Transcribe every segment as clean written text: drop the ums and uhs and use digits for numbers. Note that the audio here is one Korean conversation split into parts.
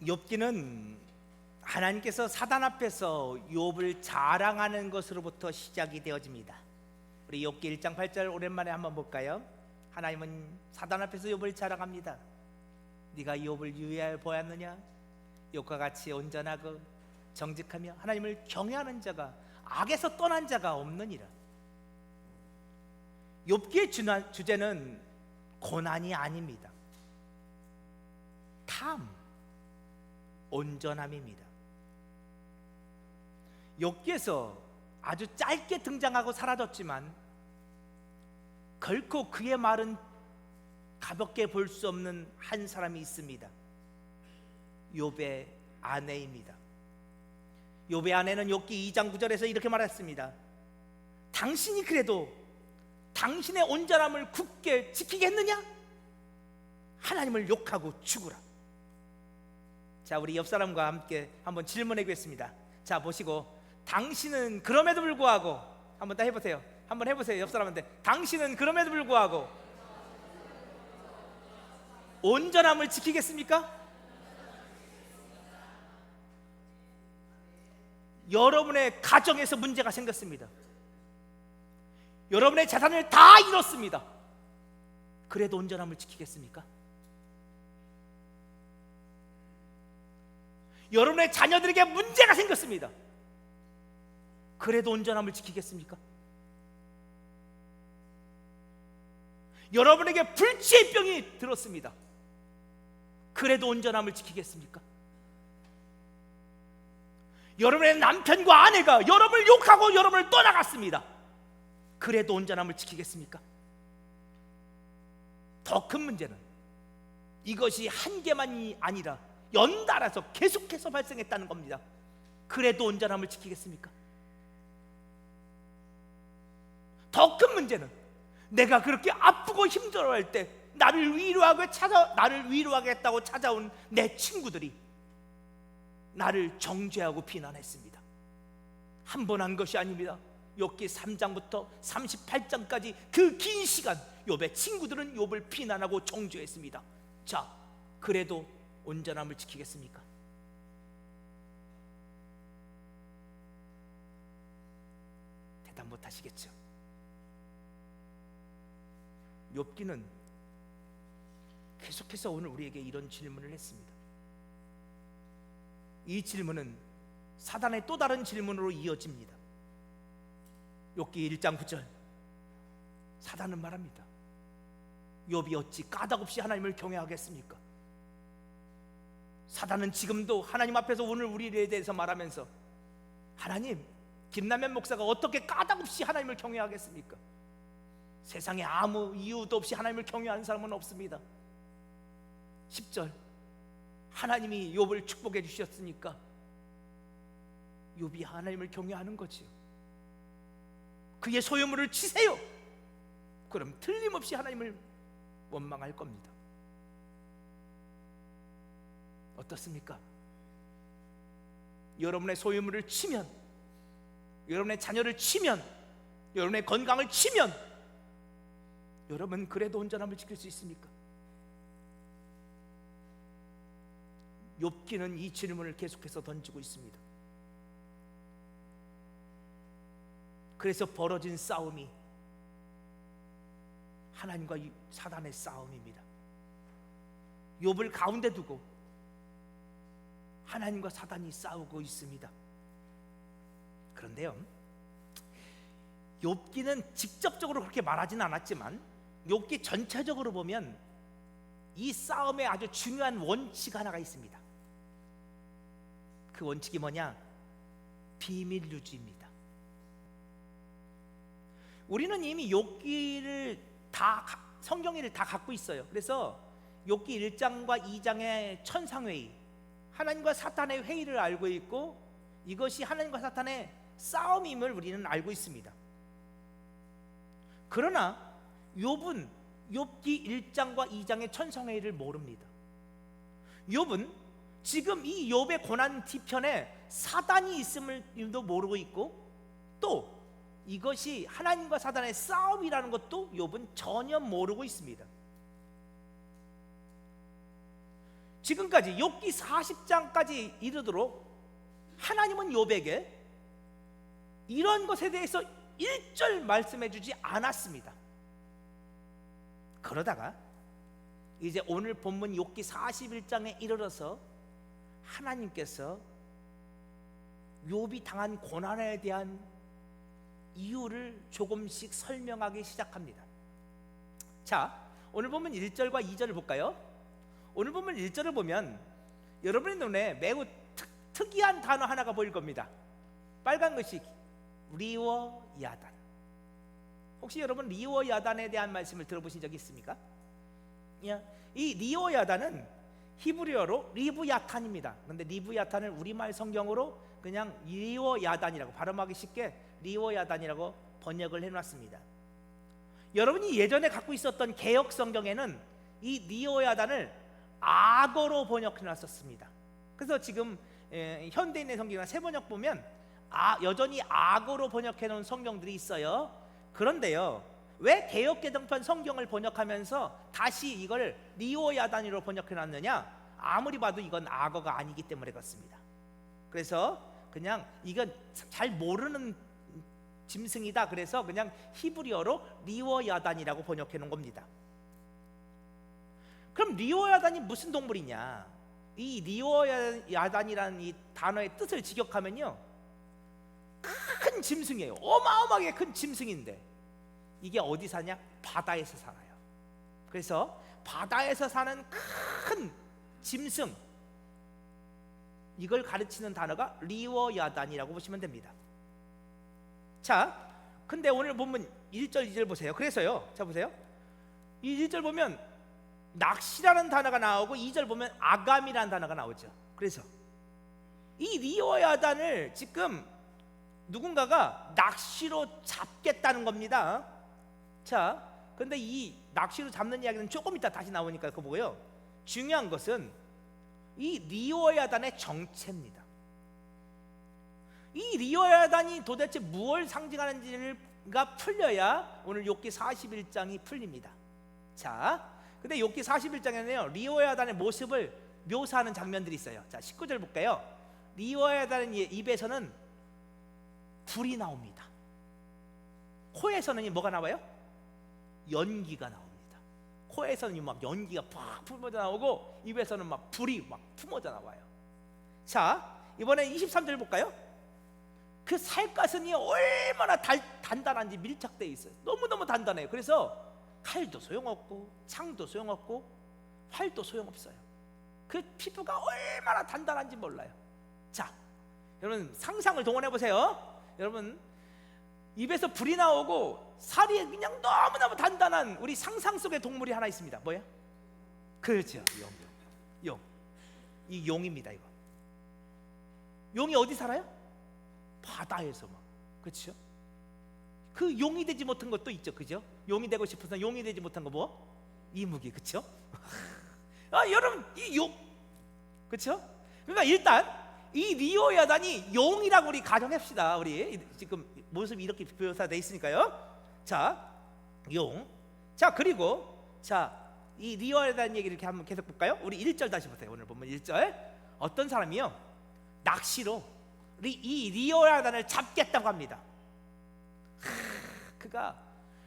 욥기는 하나님께서 사단 앞에서 욥을 자랑하는 것으로부터 시작이 되어집니다. 우리 욥기 1장 8절 오랜만에 한번 볼까요? 하나님은 사단 앞에서 욥을 자랑합니다. 네가 욥을 유의하여 보았느냐? 욥과 같이 온전하고 정직하며 하나님을 경외하는 자가 악에서 떠난 자가 없느니라. 욥기의 주제는 고난이 아닙니다. 탐, 온전함입니다. 욥기에서 아주 짧게 등장하고 사라졌지만 결코 그의 말은 가볍게 볼 수 없는 한 사람이 있습니다. 욥의 아내입니다. 욥의 아내는 욥기 2장 9절에서 이렇게 말했습니다. 당신이 그래도 당신의 온전함을 굳게 지키겠느냐? 하나님을 욕하고 죽으라. 자, 우리 옆 사람과 함께 한번 질문해 보겠습니다. 자, 보시고 당신은 그럼에도 불구하고 한번 다 해보세요. 한번 해보세요. 옆 사람한테 당신은 그럼에도 불구하고 온전함을 지키겠습니까? 여러분의 가정에서 문제가 생겼습니다. 여러분의 재산을 다 잃었습니다. 그래도 온전함을 지키겠습니까? 여러분의 자녀들에게 문제가 생겼습니다. 그래도 온전함을 지키겠습니까? 여러분에게 불치의 병이 들었습니다. 그래도 온전함을 지키겠습니까? 여러분의 남편과 아내가 여러분을 욕하고 여러분을 떠나갔습니다. 그래도 온전함을 지키겠습니까? 더 큰 문제는 이것이 한 개만이 아니라 연달아서 계속해서 발생했다는 겁니다. 그래도 온전함을 지키겠습니까? 더 큰 문제는 내가 그렇게 아프고 힘들어할 때 나를 위로하겠다고 찾아온 내 친구들이 나를 정죄하고 비난했습니다. 한 번 한 것이 아닙니다. 욥기 3장부터 38장까지 그 긴 시간 욥의 친구들은 욥을 비난하고 정죄했습니다. 자, 그래도 온전함을 지키겠습니까? 대답 못 하시겠죠? 욥기는 계속해서 오늘 우리에게 이런 질문을 했습니다. 이 질문은 사단의 또 다른 질문으로 이어집니다. 욥기 1장 9절 사단은 말합니다. 욥이 어찌 까닭없이 하나님을 경외하겠습니까? 사단은 지금도 하나님 앞에서 오늘 우리에 대해서 말하면서 하나님, 김남현 목사가 어떻게 까닭없이 하나님을 경외하겠습니까? 세상에 아무 이유도 없이 하나님을 경외하는 사람은 없습니다. 10절 하나님이 욥을 축복해 주셨으니까 욥이 하나님을 경외하는 거지요. 그의 소유물을 치세요. 그럼 틀림없이 하나님을 원망할 겁니다. 어떻습니까? 여러분의 소유물을 치면, 여러분의 자녀를 치면, 여러분의 건강을 치면 여러분 그래도 온전함을 지킬 수 있습니까? 욥기는 이 질문을 계속해서 던지고 있습니다. 그래서 벌어진 싸움이 하나님과 사단의 싸움입니다. 욥을 가운데 두고 하나님과 사단이 싸우고 있습니다. 그런데요, 욥기는 직접적으로 그렇게 말하지는 않았지만 욥기 전체적으로 보면 이 싸움에 아주 중요한 원칙 하나가 있습니다. 그 원칙이 뭐냐? 비밀 유지입니다. 우리는 이미 욥기를 성경을 다 갖고 있어요. 그래서 욥기 1장과 2장의 천상회의, 하나님과 사탄의 회의를 알고 있고 이것이 하나님과 사탄의 싸움임을 우리는 알고 있습니다. 그러나 욥은 욥기 1장과 2장의 천상회의를 모릅니다. 욥은 지금 이 욥의 고난 뒤편에 사단이 있음을도 모르고 있고 또 이것이 하나님과 사단의 싸움이라는 것도 욥은 전혀 모르고 있습니다. 지금까지 욥기 40장까지 이르도록 하나님은 욥에게 이런 것에 대해서 1절 말씀해 주지 않았습니다. 그러다가 이제 오늘 본문 욥기 41장에 이르러서 하나님께서 욥이 당한 고난에 대한 이유를 조금씩 설명하기 시작합니다. 자, 오늘 보면 1절과 2절을 볼까요? 오늘 보면 1절을 보면 여러분의 눈에 매우 특이한 단어 하나가 보일 겁니다. 빨간 것이 리워 야단. 혹시 여러분 리워 야단에 대한 말씀을 들어보신 적이 있습니까? 이 리워 야단은 히브리어로 리브야탄입니다. 그런데 리브야탄을 우리말 성경으로 그냥 리워 야단이라고, 발음하기 쉽게 리워 야단이라고 번역을 해놨습니다. 여러분이 예전에 갖고 있었던 개역 성경에는 이 리워 야단을 악어로 번역해놨었습니다. 그래서 지금 현대인의 성경이나 새번역 보면 여전히 악어로 번역해놓은 성경들이 있어요. 그런데요, 왜 개역개정판 성경을 번역하면서 다시 이걸 리오야단이로 번역해놨느냐? 아무리 봐도 이건 악어가 아니기 때문에 그렇습니다. 그래서 그냥 이건 잘 모르는 짐승이다, 그래서 그냥 히브리어로 리오야단이라고 번역해놓은 겁니다. 그럼 리오야단이 무슨 동물이냐? 이 리오야단이라는 이 단어의 뜻을 직역하면요, 큰 짐승이에요. 어마어마하게 큰 짐승인데 이게 어디 사냐? 바다에서 살아요. 그래서 바다에서 사는 큰 짐승, 이걸 가르치는 단어가 리워야단이라고 보시면 됩니다. 자, 근데 오늘 보면 1절 2절 보세요. 그래서요, 자 보세요, 이 1절 보면 낚시라는 단어가 나오고 2절 보면 아감이라는 단어가 나오죠. 그래서 이 리워야단을 지금 누군가가 낚시로 잡겠다는 겁니다. 자, 근데 이 낚시로 잡는 이야기는 조금 이따 다시 나오니까 그거 보고요, 중요한 것은 이 리워야단의 정체입니다. 이 리워야단이 도대체 무엇을 상징하는지가 풀려야 오늘 욥기 41장이 풀립니다. 자, 근데 욥기 41장에는요 리워야단의 모습을 묘사하는 장면들이 있어요. 자, 19절 볼까요? 리워야단의 입에서는 불이 나옵니다. 코에서는 뭐가 나와요? 연기가 나옵니다. 코에서는 막 연기가 팍 품어져 나오고 입에서는 막 불이 막 품어져 나와요. 자, 이번에 23절 볼까요? 그 살갗은이 얼마나 단단한지 밀착되어 있어요. 너무너무 단단해요. 그래서 칼도 소용없고 창도 소용없고 활도 소용없어요. 그 피부가 얼마나 단단한지 몰라요. 자, 여러분 상상을 동원해 보세요. 여러분 입에서 불이 나오고 살이 그냥 너무너무 단단한 우리 상상 속의 동물이 하나 있습니다. 뭐예요? 그렇죠, 용. 이 용입니다. 이거 용이 어디 살아요? 바다에서 막, 그렇죠? 그 용이 되지 못한 것도 있죠, 그죠? 용이 되고 싶어서 용이 되지 못한 거 뭐? 이무기, 그렇죠? 여러분 이 용, 그렇죠? 그러니까 일단 이 리오야단이 용이라고 우리 가정합시다. 우리 지금 모습이 이렇게 묘사되어 있으니까요. 자, 용. 자, 그리고 자, 이 리오야단 얘기를 이렇게 한번 계속 볼까요? 우리 1절 다시 보세요. 오늘 보면 1절, 어떤 사람이요 낚시로 이 리오야단을 잡겠다고 합니다. 그가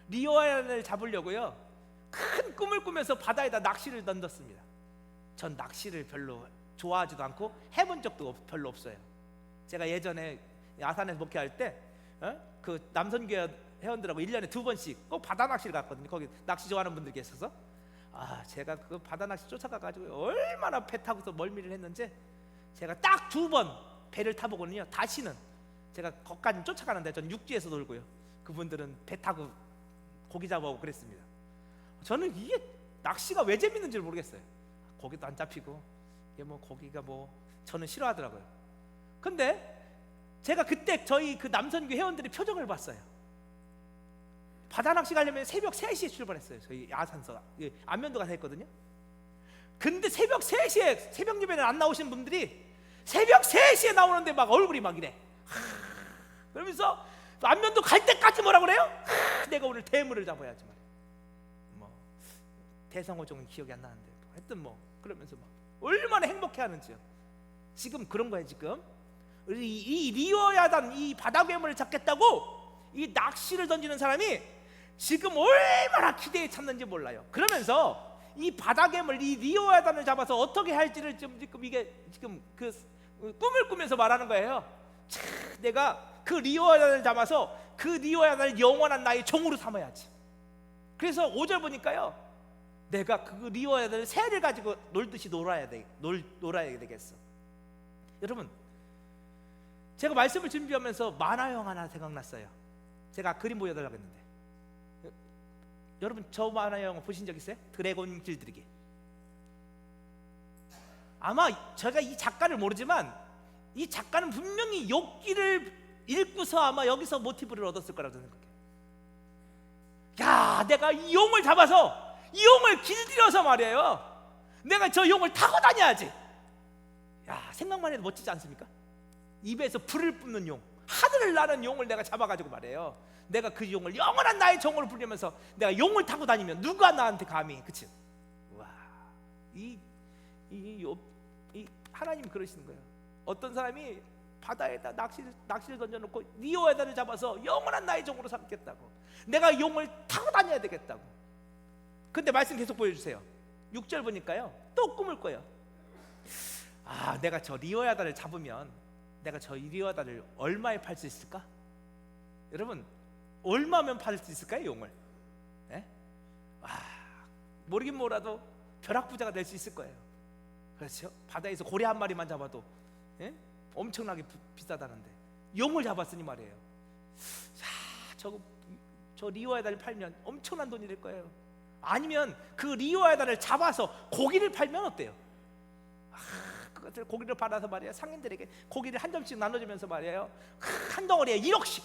리오야단을 잡으려고요 큰 꿈을 꾸면서 바다에다 낚시를 던졌습니다. 전 낚시를 별로 좋아하지도 않고 해본 적도 별로 없어요. 제가 예전에 아산에서 목회할 때 그 남선교회 회원들하고 1년에 2번씩 꼭 바다 낚시를 갔거든요. 거기 낚시 좋아하는 분들 계셔서 제가 그 바다 낚시 쫓아가가지고 얼마나 배 타고서 멀미를 했는지 제가 딱 2번 배를 타보거든요. 다시는 제가 거기까지 쫓아가는데 전 육지에서 놀고요. 그분들은 배 타고 고기 잡아오고 그랬습니다. 저는 이게 낚시가 왜 재밌는지 모르겠어요. 고기도 안 잡히고 이게 뭐 고기가 뭐 저는 싫어하더라고요. 근데 제가 그때 저희 그 남선교 회원들의 표정을 봤어요. 바다 낚시 가려면 새벽 3시에 출발했어요. 저희 아산서 안면도 가서 했거든요. 근데 새벽 3시에 새벽 예배는 안 나오신 분들이 새벽 3시에 나오는데 막 얼굴이 막 이래. 그러면서 안면도 갈 때까지 뭐라 그래요? 내가 오늘 대물을 잡아야지 말이야. 뭐 대성어종은 기억이 안 나는데 하여튼 뭐 그러면서 막 얼마나 행복해하는지요. 지금 그런 거예요. 지금 이 리어야단, 이 바다 괴물을 잡겠다고 이 낚시를 던지는 사람이 지금 얼마나 기대에 찼는지 몰라요. 그러면서 이 바다 괴물, 이 리어야단을 잡아서 어떻게 할지를 지금 이게 지금 그 꿈을 꾸면서 말하는 거예요. 참, 내가 그 리어야단을 잡아서 그 리어야단을 영원한 나의 종으로 삼아야지. 그래서 5절 보니까요, 내가 그 리어야단을 새를 가지고 놀듯이 놀아야 되겠어. 여러분, 제가 말씀을 준비하면서 만화영 하나 생각났어요. 제가 그림 보여달라고 했는데, 여러분 저 만화영 보신 적 있어요? 드래곤 길들이기. 아마 제가 이 작가를 모르지만 이 작가는 분명히 욕기를 읽고서 아마 여기서 모티브를 얻었을 거라고 생각해요. 야, 내가 이 용을 잡아서 이 용을 길들여서 말이에요, 내가 저 용을 타고 다녀야지. 야, 생각만 해도 멋지지 않습니까? 입에서 불을 뿜는 용, 하늘을 나는 용을 내가 잡아가지고 말이에요, 내가 그 용을 영원한 나의 종으로 부르면서 내가 용을 타고 다니면 누가 나한테 감히, 그치? 와, 이 하나님 그러시는 거예요. 어떤 사람이 바다에다 낚시를 던져놓고 리어야단을 잡아서 영원한 나의 종으로 삼겠다고, 내가 용을 타고 다녀야 되겠다고. 근데 말씀 계속 보여주세요. 6절 보니까요, 또 꿈을 꿔요. 아, 내가 저 리어야단을 잡으면 내가 저 리어야단을 얼마에 팔 수 있을까? 여러분, 얼마면 팔 수 있을까요, 용을? 예? 와, 모르긴 몰라도 벼락부자가 될 수 있을 거예요. 그렇죠? 바다에서 고래 한 마리만 잡아도 엄청나게 비싸다는데 용을 잡았으니 말이에요. 야, 저 리어야단을 팔면 엄청난 돈이 될 거예요. 아니면 그 리어야단을 잡아서 고기를 팔면 어때요? 그것을 고기를 팔아서 말이에요, 상인들에게 고기를 한 점씩 나눠주면서 말이에요, 한 덩어리에 1억씩,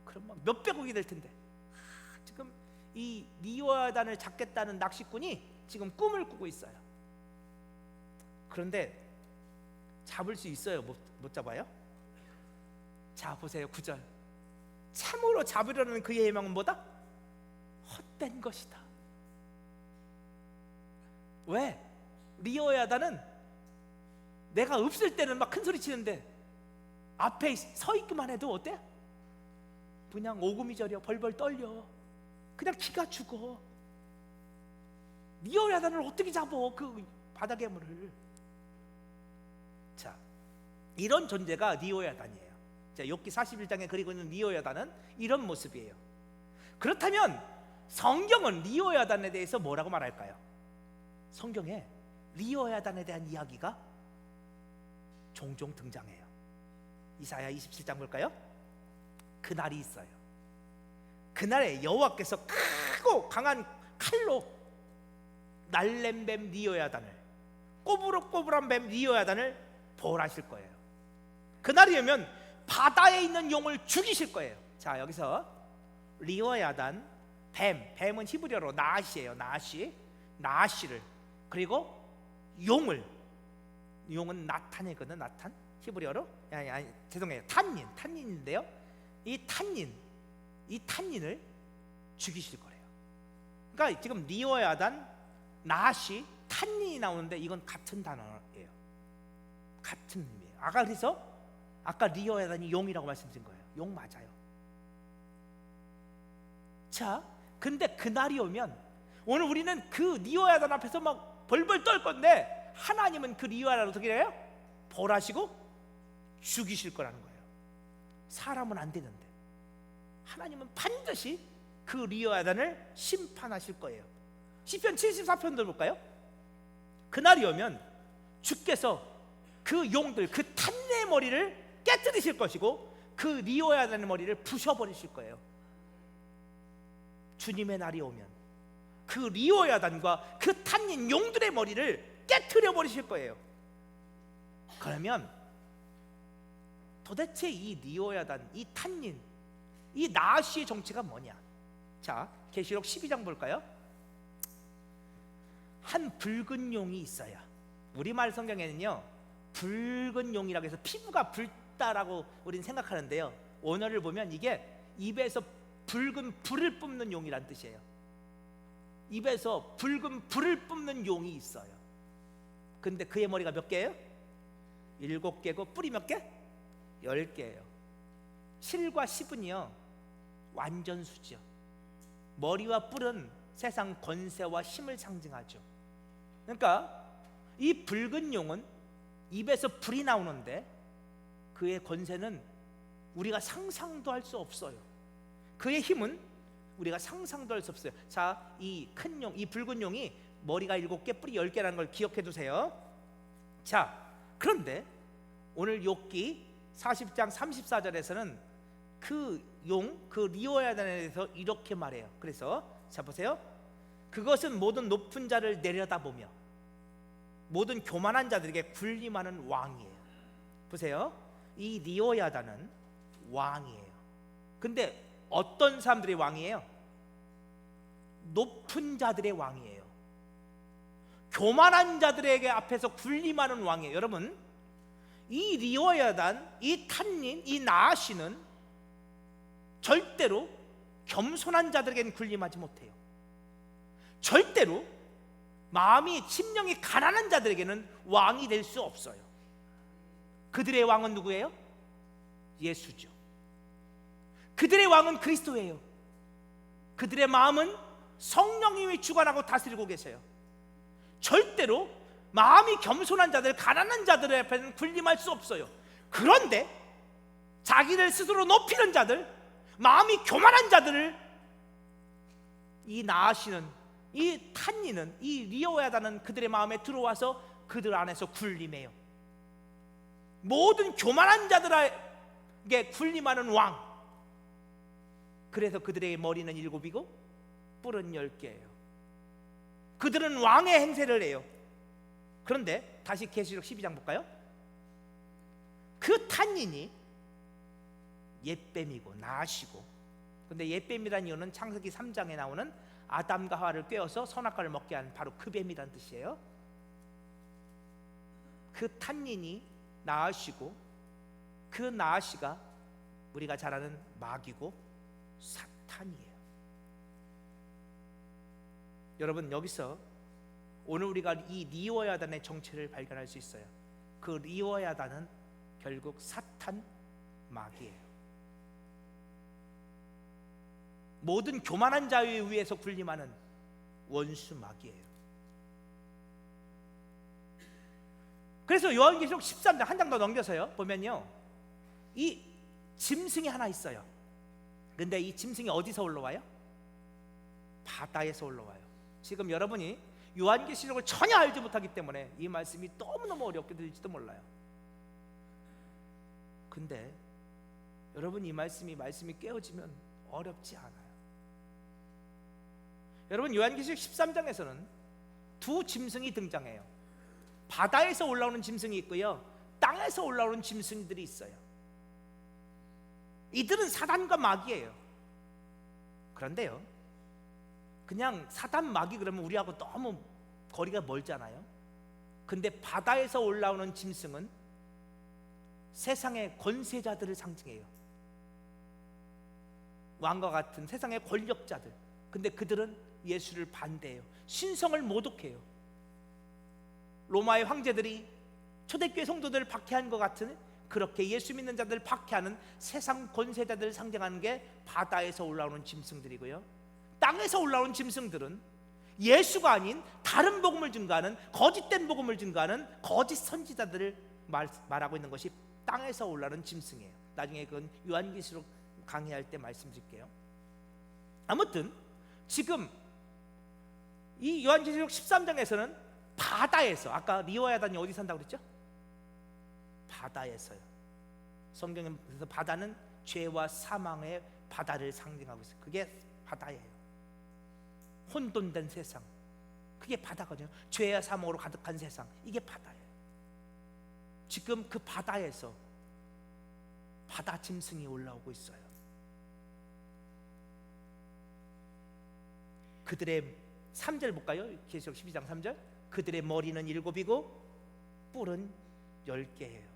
그럼 막 몇백억이 될 텐데. 지금 이 리어야단을 잡겠다는 낚시꾼이 지금 꿈을 꾸고 있어요. 그런데 잡을 수 있어요? 못 잡아요? 자, 보세요. 9절. 참으로 잡으려는 그의 희망은 뭐다? 헛된 것이다. 왜? 리어야단은 내가 없을 때는 막 큰 소리 치는데 앞에 서 있기만 해도 어때? 그냥 오금이저려, 벌벌 떨려, 그냥 기가 죽어. 리어야단을 어떻게 잡어, 그 바다 괴물을. 자, 이런 존재가 리어야단이에요. 자, 욥기 41장에 그리고 있는 리어야단은 이런 모습이에요. 그렇다면 성경은 리어야단에 대해서 뭐라고 말할까요? 성경에 리어야단에 대한 이야기가 종종 등장해요. 이사야 27장 볼까요? 그날이 있어요. 그날에 여호와께서 크고 강한 칼로 날랜 뱀 리어야단을, 꼬부랑꼬부랑 뱀 리어야단을 벌하실 거예요. 그날이 오면 바다에 있는 용을 죽이실 거예요. 자, 여기서 리어야단, 뱀은 히브리어로 나시예요. 나시를, 그리고 용은 나탄이거든. 나탄, 히브리어로. 죄송해요, 탄닌인데요. 이 탄닌을 죽이실 거래요. 그러니까 지금 리어야단, 나시, 탄닌이 나오는데 이건 같은 단어예요. 같은 의미예요. 그래서 아까 리어야단이 용이라고 말씀드린 거예요. 용 맞아요. 자, 근데 그날이 오면, 오늘 우리는 그 리어야단 앞에서 막 벌벌 떨 건데 하나님은 그 리어야단을 어떻게 해요? 벌하시고 죽이실 거라는 거예요. 사람은 안 되는데 하나님은 반드시 그 리어야단을 심판하실 거예요. 시편 74편도 볼까요? 그날이 오면 주께서 그 용들, 그 탄의 머리를 깨뜨리실 것이고 그 리어야단의 머리를 부셔버리실 거예요. 주님의 날이 오면 그 리어야단과 그 탄닌 용들의 머리를 깨뜨려 버리실 거예요. 그러면 도대체 이 리어야단, 이 탄닌, 이 나시의 정체가 뭐냐? 자, 계시록 12장 볼까요? 한 붉은 용이 있어요. 우리말 성경에는요, 붉은 용이라고 해서 피부가 붉다라고 우리는 생각하는데요, 원어를 보면 이게 입에서 붉은 불을 뿜는 용이란 뜻이에요. 입에서 붉은 불을 뿜는 용이 있어요. 근데 그의 머리가 몇 개예요? 7개고 뿔이 몇 개? 10개예요. 7과 10은요 완전수죠. 머리와 뿔은 세상 권세와 힘을 상징하죠. 그러니까 이 붉은 용은 입에서 불이 나오는데 그의 권세는 우리가 상상도 할 수 없어요. 그의 힘은 우리가 상상도 할 수 없어요. 자, 이 큰 용, 이 붉은 용이 머리가 7개, 뿔이 10개라는 걸 기억해 두세요. 자, 그런데 오늘 욥기 40장 34절에서는 그 용, 그 리오야단에 대해서 이렇게 말해요. 그래서 자 보세요. 그것은 모든 높은 자를 내려다보며 모든 교만한 자들에게 군림하는 왕이에요. 보세요. 이 리오야단은 왕이에요. 근데 어떤 사람들의 왕이에요? 높은 자들의 왕이에요. 교만한 자들에게 앞에서 군림하는 왕이에요. 여러분, 이 리오야단, 이 탄닌, 이 나아시는 절대로 겸손한 자들에게는 군림하지 못해요. 절대로 마음이 심령이 가난한 자들에게는 왕이 될 수 없어요. 그들의 왕은 누구예요? 예수죠. 그들의 왕은 그리스도예요. 그들의 마음은 성령님이 주관하고 다스리고 계세요. 절대로 마음이 겸손한 자들, 가난한 자들 앞에는 군림할 수 없어요. 그런데 자기를 스스로 높이는 자들, 마음이 교만한 자들을 이 나아시는, 이 탄니는, 이 리오야다는 그들의 마음에 들어와서 그들 안에서 군림해요. 모든 교만한 자들에게 군림하는 왕. 그래서 그들의 머리는 7이고 뿔은 10개예요. 그들은 왕의 행세를 해요. 그런데 다시 계시록 12장 볼까요? 그 탄닌이 옛뱀이고 나시고, 근데 옛뱀이라는 이유는 창세기 3장에 나오는 아담과 하와를 꿰어서 선악과를 먹게 한 바로 그 뱀이라는 뜻이에요. 그 탄닌이 나시고, 그 나시가 우리가 잘 아는 마귀고 사탄이에요. 여러분, 여기서 오늘 우리가 이 리오야단의 정체를 발견할 수 있어요. 그 리오야단은 결국 사탄, 마귀예요. 모든 교만한 자유에 의해서 군림하는 원수 마귀예요. 그래서 요한계시록 13장 한 장 더 넘겨서요 보면요, 이 짐승이 하나 있어요. 근데 이 짐승이 어디서 올라와요? 바다에서 올라와요. 지금 여러분이 요한계시록을 전혀 알지 못하기 때문에 이 말씀이 너무너무 어렵게 들릴지도 몰라요. 근데 여러분, 이 말씀이 깨어지면 어렵지 않아요. 여러분, 요한계시록 13장에서는 두 짐승이 등장해요. 바다에서 올라오는 짐승이 있고요, 땅에서 올라오는 짐승들이 있어요. 이들은 사단과 마귀예요. 그런데요, 그냥 사단, 마귀 그러면 우리하고 너무 거리가 멀잖아요. 근데 바다에서 올라오는 짐승은 세상의 권세자들을 상징해요. 왕과 같은 세상의 권력자들. 근데 그들은 예수를 반대해요. 신성을 모독해요. 로마의 황제들이 초대교회 성도들을 박해한 것 같은, 그렇게 예수 믿는 자들을 박해하는 세상 권세자들을 상징하는 게 바다에서 올라오는 짐승들이고요, 땅에서 올라오는 짐승들은 예수가 아닌 다른 복음을 증거하는, 거짓된 복음을 증거하는 거짓 선지자들을 말하고 있는 것이 땅에서 올라오는 짐승이에요. 나중에 그건 요한계시록 강의할 때 말씀드릴게요. 아무튼 지금 이 요한계시록 13장에서는 바다에서, 아까 리오야단이 어디 산다고 그랬죠? 바다에서요. 성경은 그래서 바다는 죄와 사망의 바다를 상징하고 있어요. 그게 바다예요. 혼돈된 세상, 그게 바다거든요. 죄와 사망으로 가득한 세상, 이게 바다예요. 지금 그 바다에서 바다 짐승이 올라오고 있어요. 그들의 3절 볼까요? 계시록 12장 3절. 그들의 머리는 7이고 뿔은 10개예요.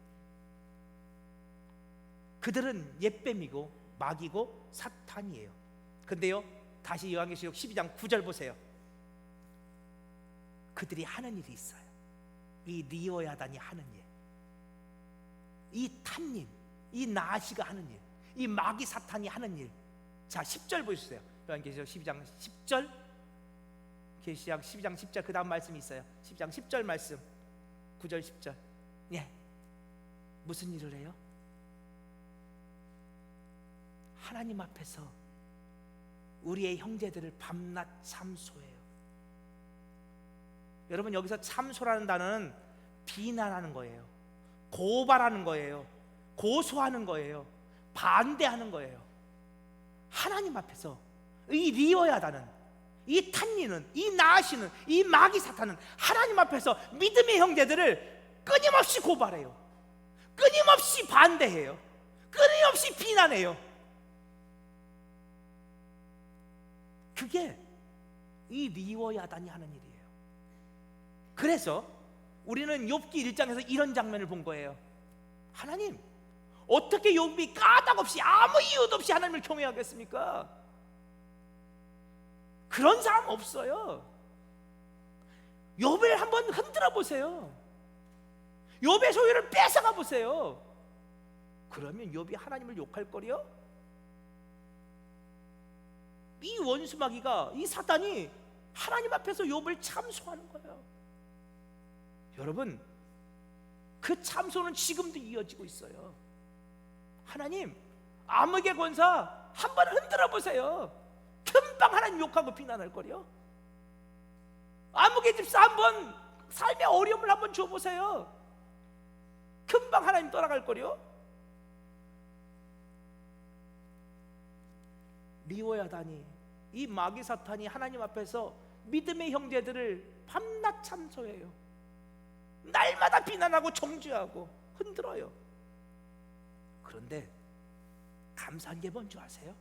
그들은 옛뱀이고 마귀고 사탄이에요. 근데요, 다시 요한계시록 12장 9절 보세요. 그들이 하는 일이 있어요. 이 리오야단이 하는 일, 이 탄님, 이 나시가 하는 일, 이 마귀 사탄이 하는 일. 자, 10절 보여주세요. 요한계시록 12장 10절, 계시록 12장 10절 그 다음 말씀이 있어요. 12장 10절 말씀, 9절 10절. 예, 무슨 일을 해요? 하나님 앞에서 우리의 형제들을 밤낮 참소해요. 여러분, 여기서 참소라는 단어는 비난하는 거예요, 고발하는 거예요, 고소하는 거예요, 반대하는 거예요. 하나님 앞에서 이 리오야다는, 이 탄니는, 이 나시는, 이 마귀 사탄은 하나님 앞에서 믿음의 형제들을 끊임없이 고발해요, 끊임없이 반대해요, 끊임없이 비난해요. 그게 이 리오야단이 하는 일이에요. 그래서 우리는 욥기 1장에서 이런 장면을 본 거예요. 하나님, 어떻게 욥이 까닭없이 아무 이유도 없이 하나님을 경외하겠습니까? 그런 사람 없어요. 욥을 한번 흔들어 보세요. 욥의 소유를 뺏어가 보세요. 그러면 욥이 하나님을 욕할 거리요? 이 원수마귀가, 이 사탄이 하나님 앞에서 욥을 참소하는 거예요. 여러분, 그 참소는 지금도 이어지고 있어요. 하나님, 암흑의 권사 한번 흔들어 보세요. 금방 하나님 욕하고 비난할 거려. 암흑의 집사 한번 삶의 어려움을 한번 줘보세요. 금방 하나님 떠나갈 거려. 리오야단이, 이 마귀 사탄이 하나님 앞에서 믿음의 형제들을 밤낮 참소해요. 날마다 비난하고 정죄하고 흔들어요. 그런데 감사한 게 뭔지 아세요?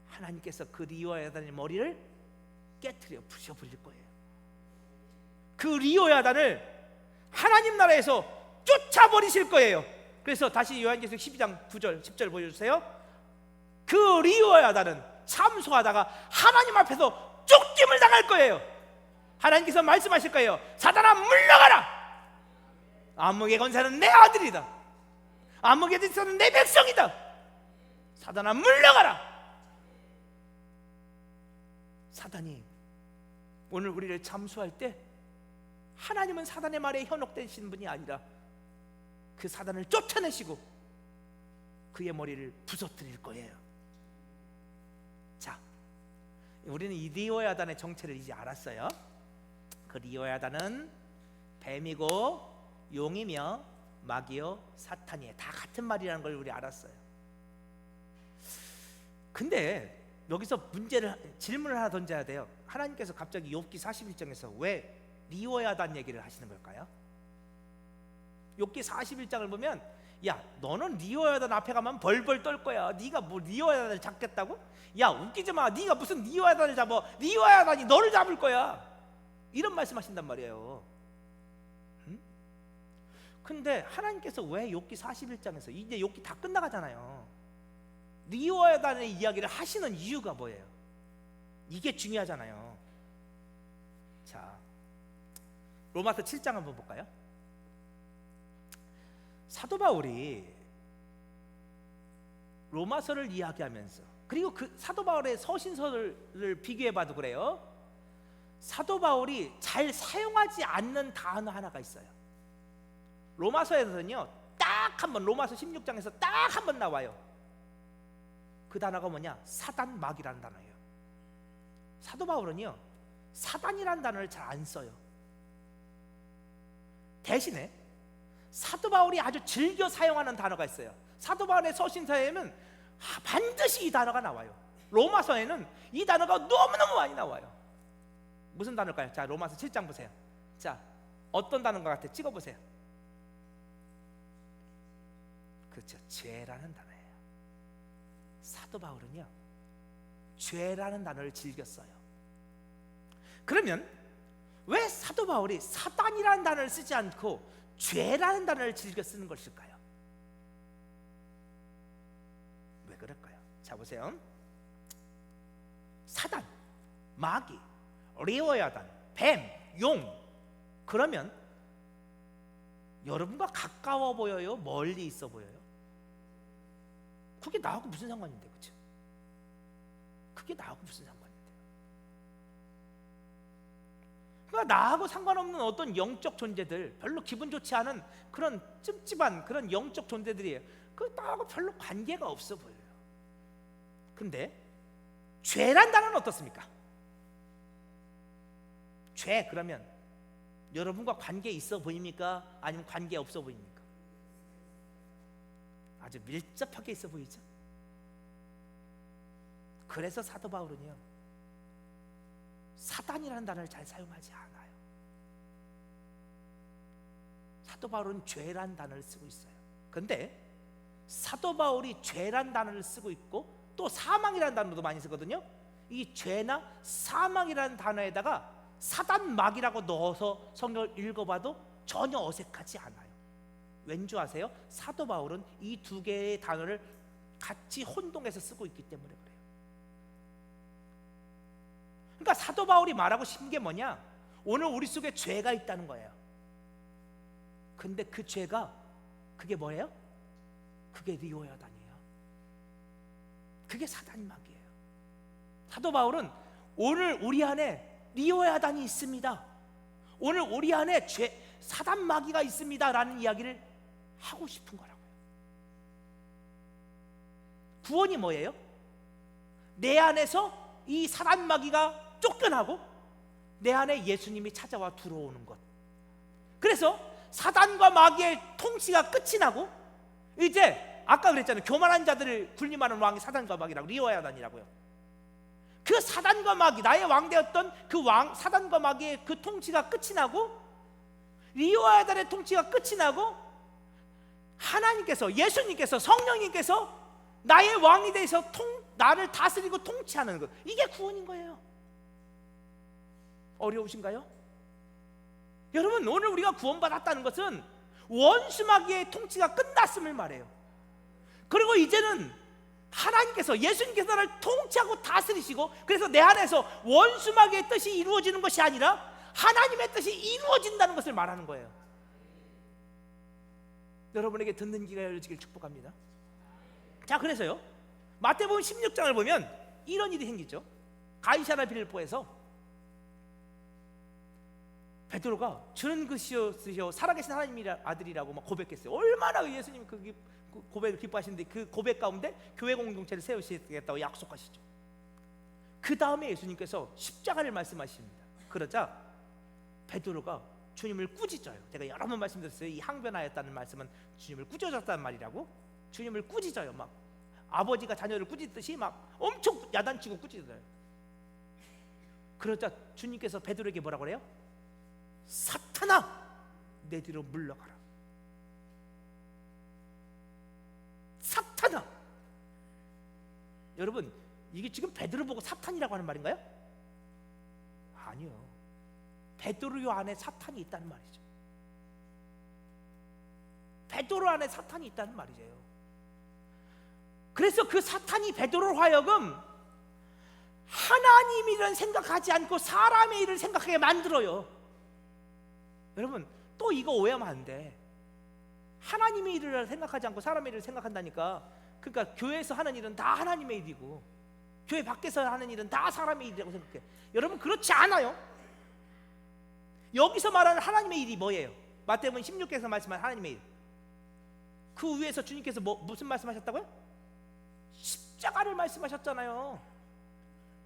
하나님께서 그 리오야단의 머리를 깨트려 부셔버릴 거예요. 그 리오야단을 하나님 나라에서 쫓아버리실 거예요. 그래서 다시 요한계시록 12장 9절 10절 보여주세요. 그 리오야단은 참소하다가 하나님 앞에서 쫓김을 당할 거예요. 하나님께서 말씀하실 거예요. 사단아, 물러가라. 암흑의 권세는 내 아들이다. 암흑의 권세는 내 백성이다. 사단아, 물러가라. 사단이 오늘 우리를 참소할 때 하나님은 사단의 말에 현혹되신 분이 아니라 그 사단을 쫓아내시고 그의 머리를 부서뜨릴 거예요. 자, 우리는 이 리오야단의 정체를 이제 알았어요. 그 리오야단은 뱀이고 용이며 마귀요 사탄이에요. 다 같은 말이라는 걸 우리 알았어요. 근데 여기서 질문을 하나 던져야 돼요. 하나님께서 갑자기 욥기 41장에서 왜 리오야단 얘기를 하시는 걸까요? 욥기 41장을 보면, 야, 너는 리오야단 앞에 가면 벌벌 떨 거야. 네가 뭐 리오야단을 잡겠다고? 야, 웃기지 마. 네가 무슨 리오야단을 잡아. 리오야단이 너를 잡을 거야. 이런 말씀하신단 말이에요. 근데 하나님께서 왜 욥기 41장에서, 이제 욥기 다 끝나가잖아요, 리오야단의 이야기를 하시는 이유가 뭐예요? 이게 중요하잖아요. 자, 로마서 7장 한번 볼까요? 사도 바울이 로마서를 이야기하면서, 그리고 그 사도 바울의 서신서를 비교해봐도 그래요. 사도 바울이 잘 사용하지 않는 단어 하나가 있어요. 로마서에서는요, 딱 한 번, 로마서 16장에서 딱 한 번 나와요. 그 단어가 뭐냐? 사단, 마귀라는 단어예요. 사도 바울은요, 사단이라는 단어를 잘 안 써요. 대신에 사도 바울이 아주 즐겨 사용하는 단어가 있어요. 사도 바울의 서신서에는 반드시 이 단어가 나와요. 로마서에는 이 단어가 너무너무 많이 나와요. 무슨 단어일까요? 자, 로마서 7장 보세요. 자, 어떤 단어인 것 같아요? 찍어보세요. 그렇죠, 죄라는 단어예요. 사도 바울은요, 죄라는 단어를 즐겨 써요. 그러면 왜 사도 바울이 사단이라는 단어를 쓰지 않고 죄라는 단어를 즐겨 쓰는 것일까요? 왜 그럴까요? 자, 보세요. 사단, 마귀, 리오야단, 뱀, 용. 그러면 여러분과 가까워 보여요? 멀리 있어 보여요? 그게 나하고 무슨 상관인데, 그렇죠? 그게 나하고 무슨 상관인데? 그러니까 나하고 상관없는 어떤 영적 존재들, 별로 기분 좋지 않은 그런 찝찝한 그런 영적 존재들이에요. 그 나하고 별로 관계가 없어 보여요. 근데 죄란 단어는 어떻습니까? 죄 그러면 여러분과 관계 있어 보입니까? 아니면 관계 없어 보입니까? 아주 밀접하게 있어 보이죠? 그래서 사도 바울은요, 사단이라는 단어를 잘 사용하지 않아요. 사도 바울은 죄란 단어를 쓰고 있어요. 그런데 사도 바울이 죄란 단어를 쓰고 있고 또 사망이라는 단어도 많이 쓰거든요. 이 죄나 사망이라는 단어에다가 사단막이라고 넣어서 성경을 읽어봐도 전혀 어색하지 않아요. 왠 줄 아세요? 사도 바울은 이 두 개의 단어를 같이 혼동해서 쓰고 있기 때문에 그래요. 그러니까 사도 바울이 말하고 싶은 게 뭐냐? 오늘 우리 속에 죄가 있다는 거예요. 근데 그 죄가 그게 뭐예요? 그게 리오야단이에요. 그게 사단막이에요. 사도 바울은 오늘 우리 안에 리오야단이 있습니다, 오늘 우리 안에 사단마귀가 있습니다 라는 이야기를 하고 싶은 거라고요. 구원이 뭐예요? 내 안에서 이 사단마귀가 쫓겨나고 내 안에 예수님이 찾아와 들어오는 것. 그래서 사단과 마귀의 통치가 끝이 나고 이제 아까 그랬잖아요. 교만한 자들을 군림하는 왕이 사단과 마귀라고, 리오야단이라고요. 그 사단과 마귀, 나의 왕되었던 그 왕, 사단과 마귀의 그 통치가 끝이 나고 리오야단의 통치가 끝이 나고 하나님께서, 예수님께서, 성령님께서 나의 왕이 돼서 나를 다스리고 통치하는 것, 이게 구원인 거예요. 어려우신가요? 여러분, 오늘 우리가 구원받았다는 것은 원수 마귀의 통치가 끝났음을 말해요. 그리고 이제는 하나님께서, 예수님께서 나를 통치하고 다스리시고, 그래서 내 안에서 원수 마귀의 뜻이 이루어지는 것이 아니라 하나님의 뜻이 이루어진다는 것을 말하는 거예요. 여러분에게 듣는 귀가 열리길 축복합니다. 자, 그래서요, 마태복음 16장을 보면 이런 일이 생기죠. 가이사랴 빌립보에서 베드로가 주는 그시여 살아계신 하나님의 아들이라고 막 고백했어요. 얼마나 예수님이 그 고백을 기뻐하시는데 그 고백 가운데 교회 공동체를 세우시겠다고 약속하시죠. 그 다음에 예수님께서 십자가를 말씀하십니다. 그러자 베드로가 주님을 꾸짖어요. 제가 여러 번 말씀드렸어요. 이 항변하였다는 말씀은 주님을 꾸짖었다는 말이라고. 주님을 꾸짖어요. 막 아버지가 자녀를 꾸짖듯이 막 엄청 야단치고 꾸짖어요. 그러자 주님께서 베드로에게 뭐라고 그래요? 사탄아, 내 뒤로 물러가라. 사탄아. 여러분, 이게 지금 베드로 보고 사탄이라고 하는 말인가요? 아니요. 베드로 안에 사탄이 있다는 말이죠. 베드로 안에 사탄이 있다는 말이죠. 그래서 그 사탄이 베드로로 하여금 하나님 일을 생각하지 않고 사람의 일을 생각하게 만들어요. 여러분, 또 이거 오해하면 안 돼. 하나님의 일을 생각하지 않고 사람의 일을 생각한다니까. 그러니까 교회에서 하는 일은 다 하나님의 일이고 교회 밖에서 하는 일은 다 사람의 일이라고 생각해. 여러분, 그렇지 않아요. 여기서 말하는 하나님의 일이 뭐예요? 마태복음 16장에서 말씀하는 하나님의 일, 그 위에서 주님께서 무슨 말씀하셨다고요? 십자가를 말씀하셨잖아요.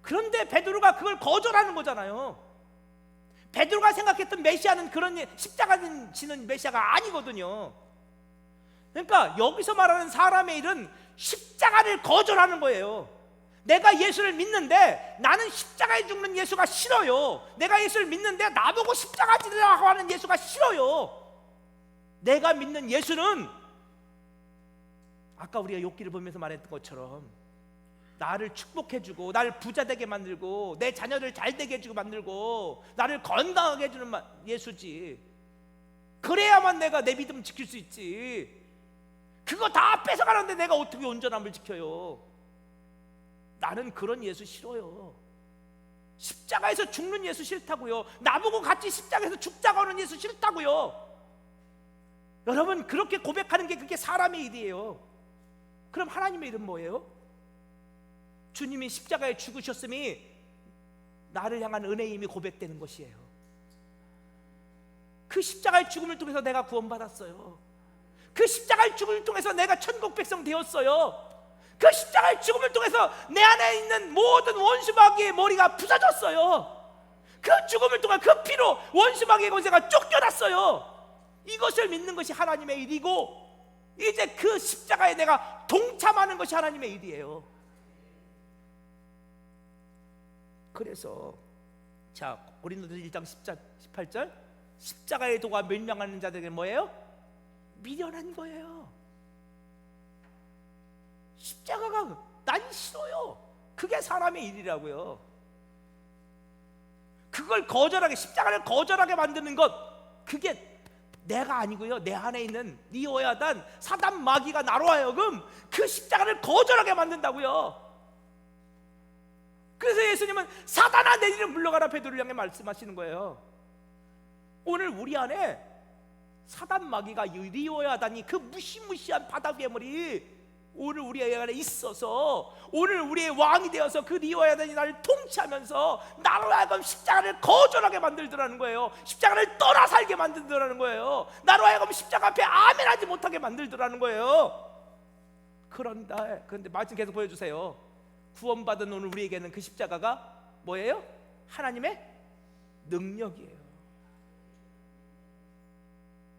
그런데 베드로가 그걸 거절하는 거잖아요. 베드로가 생각했던 메시아는 그런 십자가 지는 메시아가 아니거든요. 그러니까 여기서 말하는 사람의 일은 십자가를 거절하는 거예요. 내가 예수를 믿는데 나는 십자가에 죽는 예수가 싫어요. 내가 예수를 믿는데 나보고 십자가 지라고 하는 예수가 싫어요. 내가 믿는 예수는 아까 우리가 욥기를 보면서 말했던 것처럼 나를 축복해주고 나를 부자되게 만들고 내 자녀를 잘되게 해주고 만들고 나를 건강하게 해주는 예수지. 그래야만 내가 내 믿음 지킬 수 있지. 그거 다 뺏어가는데 내가 어떻게 온전함을 지켜요? 나는 그런 예수 싫어요. 십자가에서 죽는 예수 싫다고요. 나보고 같이 십자가에서 죽자고 하는 예수 싫다고요. 여러분, 그렇게 고백하는 게 그게 사람의 일이에요. 그럼 하나님의 일은 뭐예요? 주님이 십자가에 죽으셨음이 나를 향한 은혜임이 고백되는 것이에요. 그 십자가의 죽음을 통해서 내가 구원받았어요. 그 십자가의 죽음을 통해서 내가 천국 백성 되었어요. 그 십자가의 죽음을 통해서 내 안에 있는 모든 원수마귀의 머리가 부서졌어요. 그 죽음을 통해 그 피로 원수마귀의 권세가 쫓겨났어요. 이것을 믿는 것이 하나님의 일이고, 이제 그 십자가에 내가 동참하는 것이 하나님의 일이에요. 그래서 자, 고린도서 1장 18절, 십자가의 도가 멸망하는 자들에게 뭐예요? 미련한 거예요. 십자가가 난 싫어요. 그게 사람의 일이라고요. 그걸 거절하게, 십자가를 거절하게 만드는 것, 그게 내가 아니고요, 내 안에 있는 리오야단 사단 마귀가 나로 하여금 그 십자가를 거절하게 만든다고요. 그래서 예수님은 사단아 내 뒤로 물러가라 베드로를 향해 말씀하시는 거예요. 오늘 우리 안에 사단 마귀가, 리오야단이, 그 무시무시한 바다 괴물이 오늘 우리 안에 있어서, 오늘 우리의 왕이 되어서 그 리오야단이 나를 통치하면서 나로 하여금 십자가를 거절하게 만들더라는 거예요. 십자가를 떠나 살게 만들더라는 거예요. 나로 하여금 십자가 앞에 아멘하지 못하게 만들더라는 거예요. 그런데 말씀 계속 보여주세요. 구원받은 오늘 우리에게는 그 십자가가 뭐예요? 하나님의 능력이에요.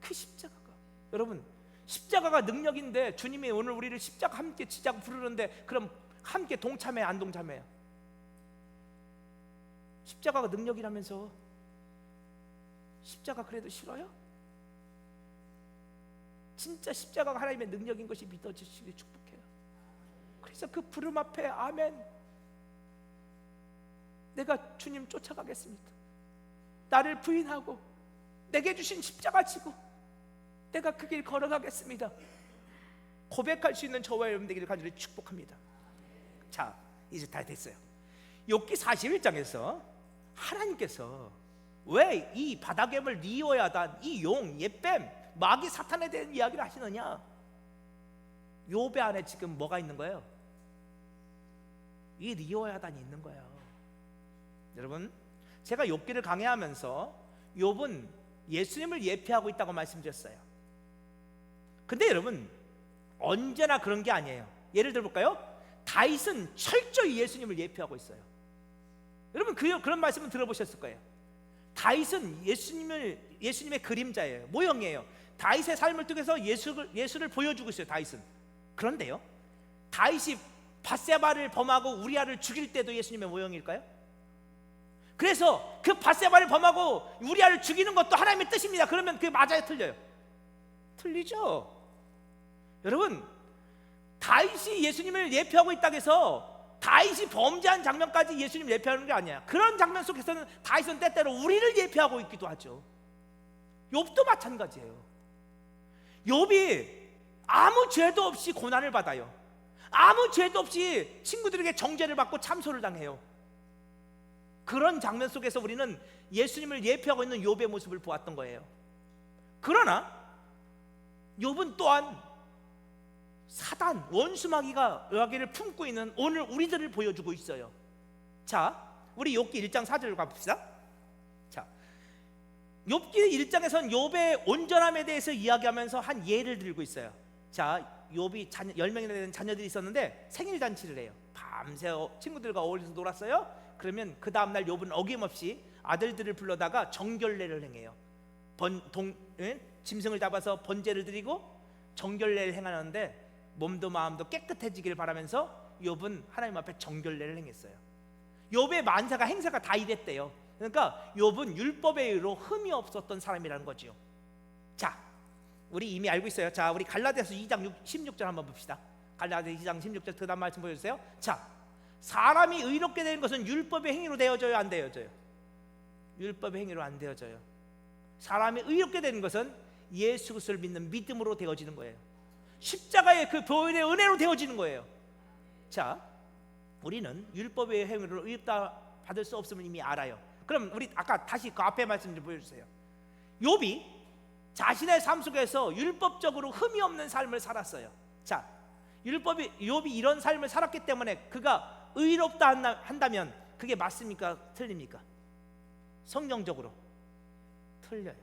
그 십자가가, 여러분, 십자가가 능력인데 주님이 오늘 우리를 십자가 함께 지자고 부르는데, 그럼 함께 동참해요, 안 동참해요? 십자가가 능력이라면서 십자가 그래도 싫어요? 진짜 십자가가 하나님의 능력인 것이 믿어지시길 축복해요. 그래서 그 부름 앞에 아멘, 내가 주님 쫓아가겠습니다. 나를 부인하고 내게 주신 십자가 지고 내가 그 길 걸어가겠습니다. 고백할 수 있는 저와 여러분 되기를 간절히 축복합니다. 자, 이제 다 됐어요. 욥기 41장에서 하나님께서 왜 이 바다괴물 리오야단, 이 용, 옛뱀, 마귀 사탄에 대한 이야기를 하시느냐? 욥의 안에 지금 뭐가 있는 거예요? 이 리오야단이 있는 거예요. 여러분, 제가 욥기를 강해하면서 욥은 예수님을 예표하고 있다고 말씀드렸어요. 근데 여러분, 언제나 그런 게 아니에요. 예를 들어볼까요? 다윗은 철저히 예수님을 예표하고 있어요. 여러분, 그런 말씀은 들어보셨을 거예요. 다윗은 예수님의 그림자예요. 모형이에요. 다윗의 삶을 통해서 예수를 보여주고 있어요. 다윗은. 그런데요, 다윗이 밧세바를 범하고 우리아를 죽일 때도 예수님의 모형일까요? 그래서 그 밧세바를 범하고 우리아를 죽이는 것도 하나님의 뜻입니다. 그러면 그게 맞아요, 틀려요? 틀리죠. 여러분, 다윗이 예수님을 예표하고 있다고 해서 다윗이 범죄한 장면까지 예수님을 예표하는 게 아니야. 그런 장면 속에서는 다윗은 때때로 우리를 예표하고 있기도 하죠. 욥도 마찬가지예요. 욥이 아무 죄도 없이 고난을 받아요. 아무 죄도 없이 친구들에게 정죄를 받고 참소를 당해요. 그런 장면 속에서 우리는 예수님을 예표하고 있는 욥의 모습을 보았던 거예요. 그러나 욥은 또한 사단, 원수마귀가 의학기를 품고 있는 오늘 우리들을 보여주고 있어요. 자, 우리 욥기 1장 4절을 가봅시다. 자, 욥기 1장에서는 욥의 온전함에 대해서 이야기하면서 한 예를 들고 있어요. 자, 욥이 10명이나 되는 자녀들이 있었는데 생일 잔치를 해요. 밤새 친구들과 어울려서 놀았어요. 그러면 그 다음날 욥은 어김없이 아들들을 불러다가 정결례를 행해요. 짐승을 잡아서 번제를 드리고 정결례를 행하는데 몸도 마음도 깨끗해지기를 바라면서 욥은 하나님 앞에 정결례를 행했어요. 욥의 만사가 행사가 다 이랬대요. 그러니까 욥은 율법에 의로 흠이 없었던 사람이라는 거죠. 자, 우리 이미 알고 있어요. 자, 우리 갈라디아서 2장 16절 한번 봅시다. 갈라디아서 2장 16절 그 다음 말씀 보여주세요. 자, 사람이 의롭게 되는 것은 율법의 행위로 되어져요, 안 되어져요? 율법의 행위로 안 되어져요. 사람이 의롭게 되는 것은 예수 그리스도를 믿는 믿음으로 되어지는 거예요. 십자가의 그 보혈의 은혜로 되어지는 거예요. 자, 우리는 율법의 행위로 의롭다 받을 수 없음을 이미 알아요. 그럼 우리 아까 다시 그 앞에 말씀 좀 보여주세요. 욥이 자신의 삶 속에서 율법적으로 흠이 없는 삶을 살았어요. 자, 욥이 이런 삶을 살았기 때문에 그가 의롭다 한다면 그게 맞습니까? 틀립니까? 성경적으로 틀려요.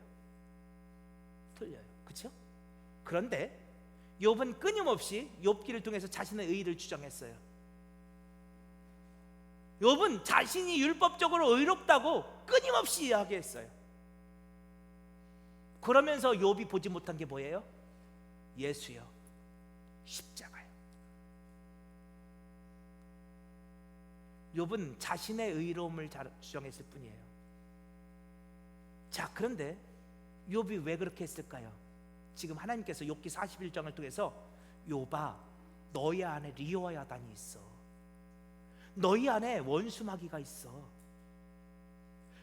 그렇죠? 그런데 욥은 끊임없이 욥기를 통해서 자신의 의의를 주장했어요. 욥은 자신이 율법적으로 의롭다고 끊임없이 이야기했어요. 그러면서 욥이 보지 못한 게 뭐예요? 예수요, 십자가요. 욥은 자신의 의로움을 주장했을 뿐이에요. 자, 그런데 욥이 왜 그렇게 했을까요? 지금 하나님께서 욥기 41장을 통해서 욥아, 너희 안에 리오와 야단이 있어. 너희 안에 원수마귀가 있어.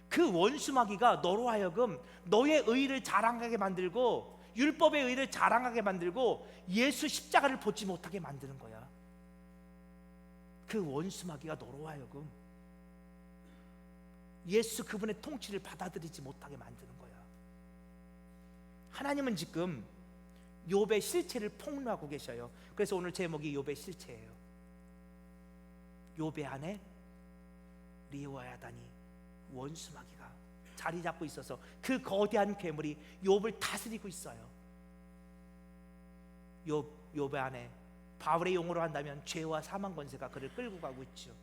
그 원수마귀가 너로 하여금 너의 의를 자랑하게 만들고 율법의 의를 자랑하게 만들고 예수 십자가를 보지 못하게 만드는 거야. 그 원수마귀가 너로 하여금 예수 그분의 통치를 받아들이지 못하게 만드는 거야. 하나님은 지금 욥의 실체를 폭로하고 계셔요. 그래서 오늘 제목이 욥의 실체예요. 욥의 안에 리오와 야단이, 원수마귀가 자리 잡고 있어서 그 거대한 괴물이 욥을 다스리고 있어요. 욥의 안에 바울의 용어로 한다면 죄와 사망 권세가 그를 끌고 가고 있죠.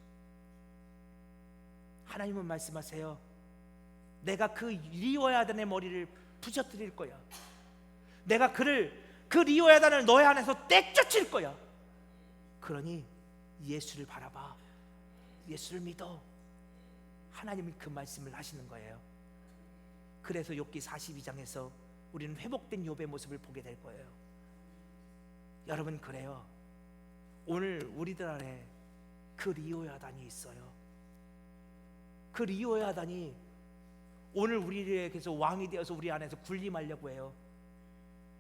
하나님은 말씀하세요. 내가 그 리오와 야단의 머리를 부셔뜨릴 거야. 내가 그 리오와 야단을 너의 안에서 떼쫓을 거야. 그러니 예수를 바라봐. 예수를 믿어. 하나님이 그 말씀을 하시는 거예요. 그래서 욥기 42장에서 우리는 회복된 욥의 모습을 보게 될 거예요. 여러분, 그래요. 오늘 우리들 안에 그 리오와 야단이 있어요. 그 리오와 야단이 오늘 우리에게서 왕이 되어서 우리 안에서 군림하려고 해요.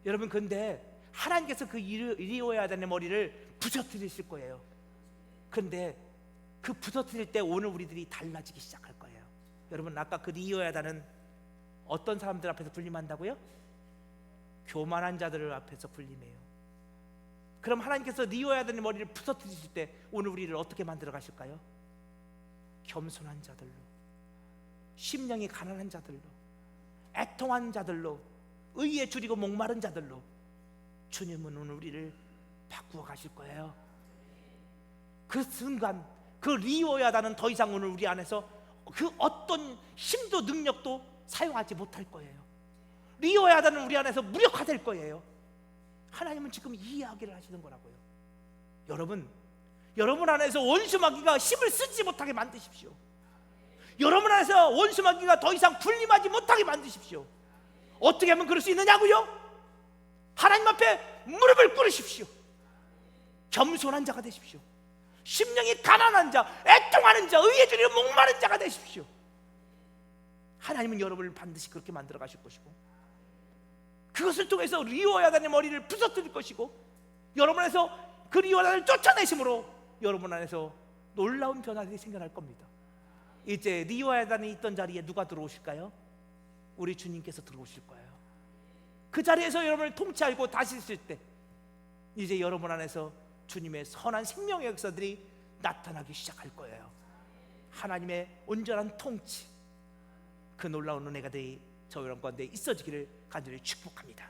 여러분, 근데 하나님께서 그 리오와 야단의 머리를 부서뜨리실 거예요. 근데 그 부서뜨릴 때 오늘 우리들이 달라지기 시작할 거예요. 여러분, 아까 그 리오와 야단은 어떤 사람들 앞에서 군림한다고요? 교만한 자들 앞에서 군림해요. 그럼 하나님께서 리오와 야단의 머리를 부서뜨리실 때 오늘 우리를 어떻게 만들어 가실까요? 겸손한 자들로, 심령이 가난한 자들로, 애통한 자들로, 의에 줄이고 목마른 자들로 주님은 오늘 우리를 바꾸어 가실 거예요. 그 순간 그 리오와 야단은 더 이상 오늘 우리 안에서 그 어떤 힘도 능력도 사용하지 못할 거예요. 리오와 야단은 우리 안에서 무력화될 거예요. 하나님은 지금 이 이야기를 하시는 거라고요. 여러분 안에서 원수마귀가 힘을 쓰지 못하게 만드십시오. 여러분 안에서 원수마귀가 더 이상 군림하지 못하게 만드십시오. 어떻게 하면 그럴 수 있느냐고요? 하나님 앞에 무릎을 꿇으십시오. 겸손한 자가 되십시오. 심령이 가난한 자, 애통하는 자, 의에 줄이고 목마른 자가 되십시오. 하나님은 여러분을 반드시 그렇게 만들어 가실 것이고, 그것을 통해서 리오와 야단의 머리를 부서뜨릴 것이고, 여러분 안에서 그 리오와 야단을 쫓아내심으로 여러분 안에서 놀라운 변화들이 생겨날 겁니다. 이제 리오와 야단이 있던 자리에 누가 들어오실까요? 우리 주님께서 들어오실 거예요. 그 자리에서 여러분을 통치하고 다스리실 때 이제 여러분 안에서 주님의 선한 생명의 역사들이 나타나기 시작할 거예요. 하나님의 온전한 통치, 그 놀라운 은혜가 저 여러분 가운데 있어지기를 간절히 축복합니다.